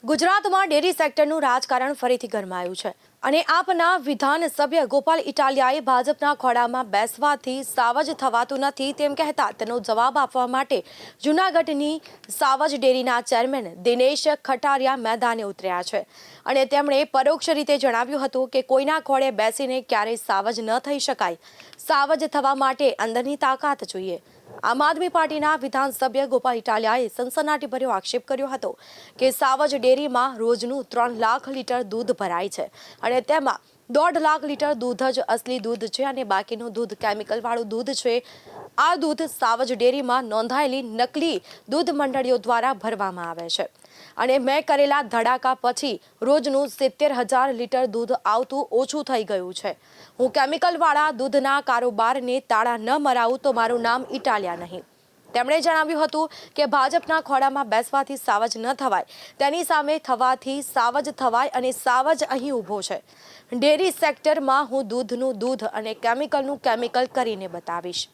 ગુજરાતમાં ડેરી સેક્ટરનું રાજકારણ ફરીથી ગરમાયું છે અને આપના વિધાનસભ્ય ગોપાલ ઇટાલિયાએ ભાજપના ખોળામાં બેસવાથી સાવજ થવાતું નથી તેમ કહેતા તેનો જવાબ આપવા માટે જૂનાગઢની સાવજ ડેરીના ચેરમેન દિનેશ ખટારિયા મેદાને ઉતર્યા છે અને તેમણે પરોક્ષ રીતે જણાવ્યું હતું કે કોઈના ખોળે બેસીને ક્યારેય સાવજ ન થઈ શકાય, સાવજ થવા માટે અંદરની તાકાત જોઈએ। આમ આદમી પાર્ટીના વિધાનસભ્ય ગોપાલ ઇટાલિયાએ સનસનાટીભર્યો આક્ષેપ કર્યો હતો કે સાવજ ડેરીમાં રોજનું 3 લાખ લીટર દૂધ ભરાય છે અને તેમાં 1.5 લાખ લીટર દૂધ જ અસલી દૂધ છે અને બાકીનું દૂધ કેમિકલવાળું દૂધ છે। આ દૂધ સાવજ ડેરીમાં નોંધાયેલી નકલી દૂધ મંડળીઓ દ્વારા ભરવામાં આવે છે અને મેં કરેલા ધડાકા પછી રોજનું 70,000 લીટર દૂધ આવતું ઓછું થઈ ગયું છે। હું કેમિકલવાળા દૂધના કારોબારને તાળા ન મરાવું તો મારું નામ ઇટાલિયા નહીં। તેમણે જણાવ્યું હતું કે ભાજપના ખોળામાં બેસવાથી સાવજ ન થવાય, તેની સામે થવાથી સાવજ થવાય અને સાવજ અહીં ઊભો છે। ડેરી સેક્ટરમાં હું દૂધનું દૂધ અને કેમિકલનું કેમિકલ કરીને બતાવીશ।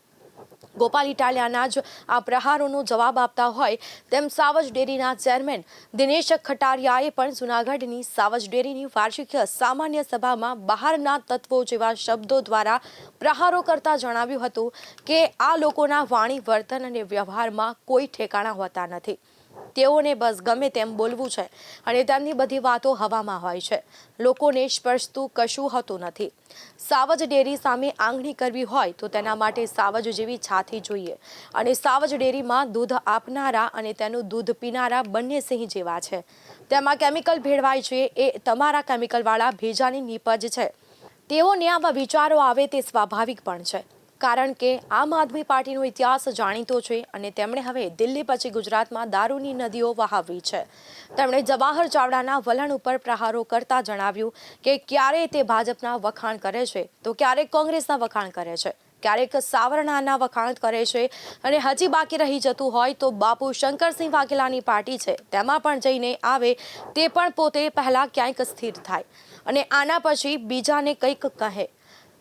ગોપાલ ઇટાલિયાના જ આ પ્રહારોનો જવાબ આપતા હોય તેમ સાવજ ડેરીના ચેરમેન દિનેશ ખટારિયાએ પણ જૂનાગઢની સાવજ ડેરીની વાર્ષિક સામાન્ય સભામાં બહારના તત્વો જેવા શબ્દો દ્વારા પ્રહારો કરતા જણાવ્યું હતું કે આ લોકોના વાણી, વર્તન અને વ્યવહારમાં કોઈ ઠેકાણા હોતા નથી। તેઓને બસ ગમે તેમ બોલવું છે અને તેમની બધી વાતો હવામાં હોય છે, લોકોને સ્પર્શતું કશું હોતું નથી। સાવજ ડેરી સામે આંગળી કરવી હોય તો તેના માટે સાવજ જેવી છાતી જોઈએ અને સાવજ ડેરીમાં દૂધ આપનારા અને તેનું દૂધ પીનારા બંને સિંહ જેવા છે। તેમાં કેમિકલ ભેળવાય છે એ તમારા કેમિકલવાળા ભેજાની નીપજ છે। તેઓને આવા વિચારો આવે તે સ્વાભાવિક પણ છે કારણ કે આમ આદમી પાર્ટીનો ઇતિહાસ જાણીતો છે અને તેમણે હવે દિલ્હી પછી ગુજરાતમાં દારૂની નદીઓ વહાવી છે। તેમણે જવાહર ચાવડાના વલણ ઉપર પ્રહારો કરતા જણાવ્યું કે ક્યારેક તે ભાજપના વખાણ કરે છે તો ક્યારેક કોંગ્રેસના વખાણ કરે છે, ક્યારેક સાવરણાના વખાણ કરે છે અને હજી બાકી રહી જતું હોય તો બાપુ શંકરસિંહ વાઘેલાની પાર્ટી છે તેમાં પણ જઈને આવે તે પણ પોતે પહેલા ક્યાંક સ્થિર થાય અને આના પછી બીજાને કંઈક કહે।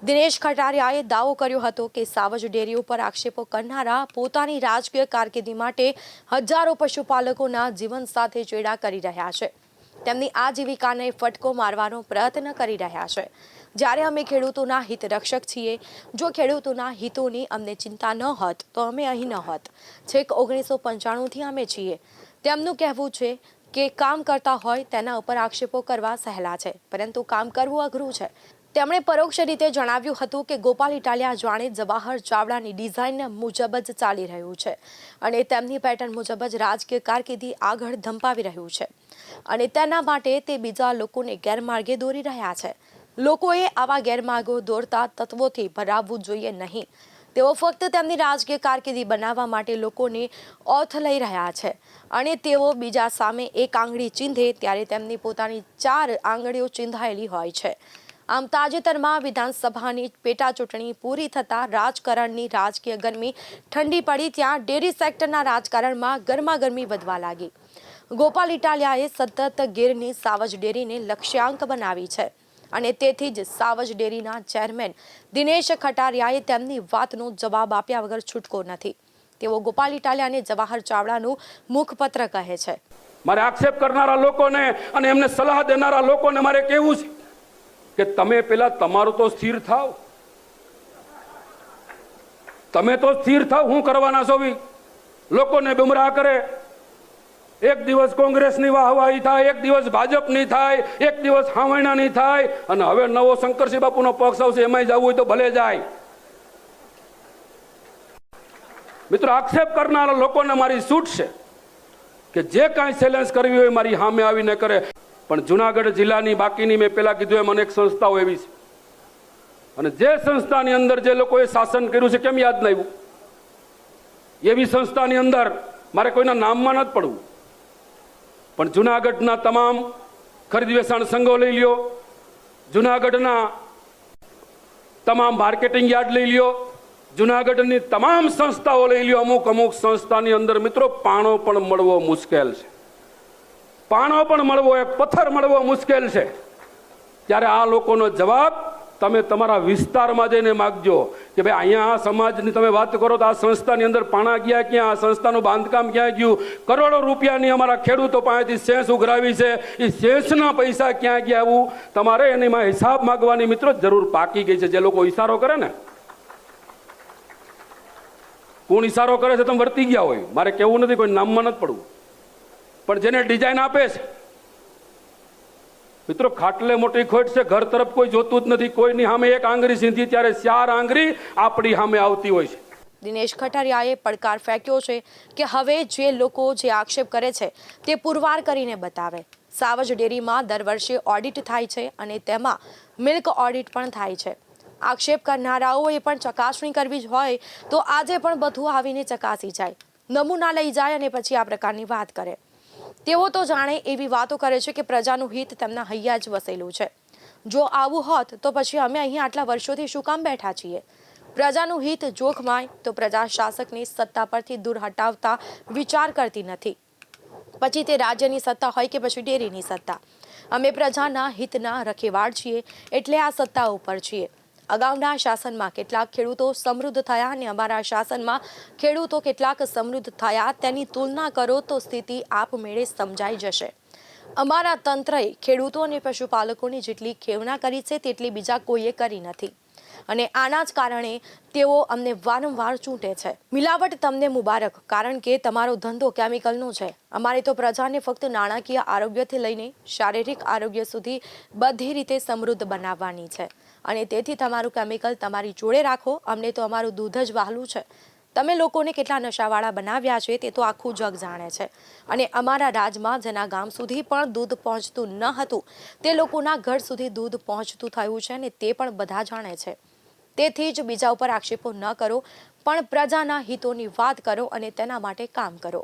દિનેશ ખટારિયાએ દાવો કર્યો હતો કે સાવજ ડેરી ઉપર આક્ષેપો કરનારા પોતાની રાજકીય કારકિર્દી માટે હજારો પશુપાલકોના જીવન સાથે ચેડા કરી રહ્યા છે, તેમની આજીવિકાને ફટકો મારવાનો પ્રયત્ન કરી રહ્યા છે। જ્યારે અમે ખેડૂતોના હિત રક્ષક છીએ, જો ખેડૂતોના હિતોની અમને ચિંતા ન હોત તો અમે અહીં ન હોત। છેક 1995થી અમે છીએ। તેમનું કહેવું છે કે કામ કરતા હોય તેના ઉપર આક્ષેપો કરવા સહેલા છે પરંતુ કામ કરવું અઘરું છે। તેમણે પરોક્ષ રીતે જણાવ્યું હતું કે ગોપાલ ઇટાલિયા જાણે જવાહર ચાવડાની ડિઝાઇન મુજબ જ ચાલી રહ્યું છે અને તેમની પેટર્ન મુજબ જ રાજકીય કારકિર્દી આગળ ધંપાવી રહ્યું છે અને તેના માટે તે બીજા લોકોને ગેરમાર્ગે દોરી રહ્યા છે। લોકોએ આવા ગેરમાર્ગો દોરતા તત્વોથી ભરાવવું જોઈએ નહીં। તેઓ ફક્ત તેમની રાજકીય કારકિર્દી બનાવવા માટે લોકોને ઓથ લઈ રહ્યા છે અને તેઓ બીજા સામે એક આંગળી ચીંધે ત્યારે તેમની પોતાની 4 આંગળીઓ ચીંધાયેલી હોય છે। આમ તાજેતરમાં વિધાનસભાની પેટા ચૂંટણી પૂરી થતાં રાજકારણની રાજકીય ગરમી ઠંડી પડી ત્યાં ડેરી સેક્ટરના રાજકારણમાં ગરમાગરમી વધવા લાગી। ગોપાલ ઇટાલિયાએ સતત ગીરની સાવજ ડેરીને લક્ષ્યાંક બનાવી છે અને તેથી જ સાવજ ડેરીના ચેરમેન દિનેશ ખટારિયાએ તેમની વાતનો જવાબ આપ્યા વગર છૂટકો નથી। તેઓ ગોપાલ ઇટાલિયાને જવાહર ચાવડાનું મુખપત્ર કહે છે। મારે આક્ષેપ કરનારા લોકોને અને એમને સલાહ દેનારા લોકોને મારે કહેવું છે કે તમે પેલા તમારું તો સ્થિર થાવ, તમે તો સ્થિર થાવ। હું કરવાના છો લોકોને ગુમરાહ કરે, એક દિવસ કોંગ્રેસની વાહવાહી થાય, એક દિવસ ભાજપની થાય, એક દિવસ હાવણાની થાય અને હવે નવો શંકરસિંહ બાપુનો પક્ષ આવશે એમાંય જવું હોય તો ભલે જાય। મિત્રો, આક્ષેપ કરનારા લોકોને મારી છૂટ છે કે જે કાંઈ ચેલેન્જ કરવી હોય મારી સામે આવીને કરે। પણ જુનાગઢ જિલ્લાની બાકીની મેં પહેલા કીધું એમ અનેક સંસ્થાઓ એવી છે અને જે સંસ્થાની અંદર જે લોકોએ શાસન કર્યું છે કેમ યાદ ના આવ્યું? એવી સંસ્થાની અંદર મારે કોઈના નામમાં નથી પડવું પણ જુનાગઢના તમામ ખરીદ વેચાણ સંઘો લઈ લ્યો, જુનાગઢના તમામ માર્કેટિંગ યાર્ડ લઈ લ્યો, જુનાગઢની તમામ સંસ્થાઓ લઈ લ્યો। અમુક સંસ્થાની અંદર મિત્રો પાણો પણ મળવો મુશ્કેલ છે, પાણો પણ મળવો, એક પથ્થર મળવો મુશ્કેલ છે। ત્યારે આ લોકોનો જવાબ તમે તમારા વિસ્તારમાં જઈને માગજો કે ભાઈ અહીંયા આ સમાજની તમે વાત કરો તો આ સંસ્થાની અંદર પાણા ગયા ક્યાં, આ સંસ્થાનું બાંધકામ ક્યાં ગયું, કરોડો રૂપિયાની અમારા ખેડૂતો પાસેથી સેસ ઉઘરાવી છે, એ સેસના પૈસા ક્યાં ગયા, આવું તમારે એનીમાં હિસાબ માગવાની મિત્રો જરૂર પાકી ગઈ છે. જે લોકો ઈશારો કરે ને, કોણ ઈશારો કરે છે તમે વર્તી ગયા હોય, મારે કહેવું નથી, કોઈ નામમાં નથી પડવું, પણ જેને ડિઝાઇન આપે છે મિત્રો, ખાટલે મોટી ખોટ છે, ઘર તરફ કોઈ જોતું જ નથી. કોઈની સામે એક આંગળી સીધી ત્યારે 4 આંગળી આપણી સામે આવતી હોય છે. દિનેશ ખટારિયાએ પડકાર ફેંક્યો છે કે હવે જે લોકો જે આક્ષેપ કરે છે તે પુરવાર કરીને બતાવે. સાવજ ડેરીમાં દર વર્ષે ઓડિટ થાય છે અને તેમાં મિલ્ક ઓડિટ પણ થાય છે. આક્ષેપ કરનારાઓએ પણ ચકાસણી કરવી જ હોય તો આજે પણ બધું આવીને ચકાસી જાય, નમૂના લઈ જાય અને પછી આ પ્રકારની વાત કરે. તેઓ તો જાણે એવી વાતો કરે છે કે પ્રજાનું હિત તેમના હૈયા જ વસેલું છે. જો આવું હોત તો પછી અમે અહીં આટલા વર્ષોથી શું કામ બેઠા છીએ? પ્રજાનું હિત જોખમાય તો પ્રજા શાસકની સત્તા પરથી દૂર હટાવતા વિચાર કરતી નથી, પછી તે રાજ્યની સત્તા હોય કે પછી ડેરીની સત્તા. અમે પ્રજાના હિતના રખેવાળ છીએ એટલે આ સત્તા ઉપર છીએ. અગાઉના શાસનમાં કેટલાક ખેડૂતો સમૃદ્ધ થયા અને અમારા શાસનમાં ખેડૂતો કેટલાક સમૃદ્ધ થયા તેની તુલના કરો તો સ્થિતિ આપમેળે સમજાઈ જશે. અમારા તંત્રએ ખેડૂતો અને પશુપાલકોની જેટલી ખેવના કરી છે તેટલી બીજા કોઈએ કરી નથી અને આના જ કારણે તેઓ અમને વારંવાર ચૂંટે છે. મિલાવટ તમને મુબારક, કારણ કે તમારો ધંધો કેમિકલનો છે. અમારે તો પ્રજાને ફક્ત નાણાકીય આરોગ્યથી લઈને શારીરિક આરોગ્ય સુધી બધી રીતે સમૃદ્ધ બનાવવાની છે અને તેથી તમારું કેમિકલ તમારી જોડે રાખો. અમને તો અમારું દૂધ જ વહાલું છે. તમે લોકોને કેટલા નશાવાળા બનાવ્યા છે તે તો આખું જગ જાણે છે અને અમારા રાજમાં જેના ગામ સુધી પણ દૂધ પહોંચતું ન હતું તે લોકોના ઘર સુધી દૂધ પહોંચતું થયું છે અને તે પણ બધા જાણે છે. તેથી જ બીજા ઉપર આક્ષેપો ન કરો, પણ પ્રજાના હિતોની વાત કરો અને તેના માટે કામ કરો.